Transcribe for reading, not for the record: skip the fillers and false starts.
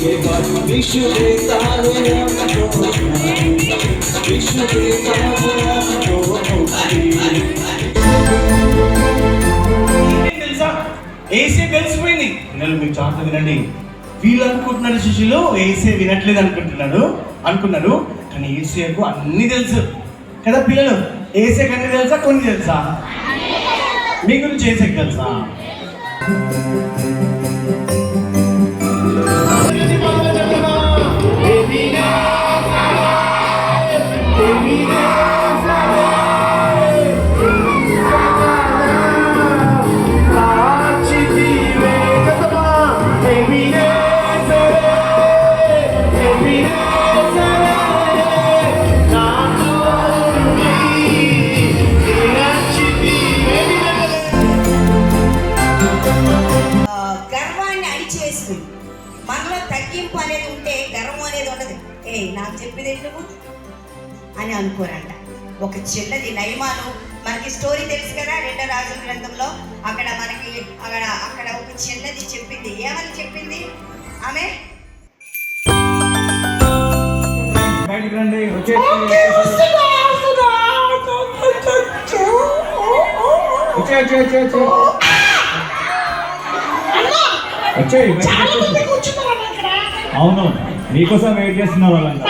विश्व देता है हमको विश्व देता है हमको ఏసే తెలిసిపోయింది. పిల్లలు మీకు జాగ్రత్త వినండి. వీళ్ళు అనుకుంటున్నారు శిష్యులు ఏసే వినట్లేదు అనుకున్నారు కానీ ఏసేకు అన్ని తెలుసు కదా. పిల్లలు ఏసేకు అన్ని తెలుసా? కొన్ని తెలుసా? మీ గురించి ఏసేకు తెలుసా? మనలో తగ్గింపు అనేది ఉంటే గర్వం అనేది ఉండదు. నాకు చెప్పేది నువ్వు అని అనుకోరంట. ఒక చిన్నది నయమాను మనకి స్టోరీ తెలుసు కదా, 2వ రాజుల గ్రంథంలో అక్కడ ఒక చిన్నది చెప్పింది. ఏమని చెప్పింది ఆమె? అవును, మీకోసం వెయిట్ చేస్తున్న వాళ్ళంతా.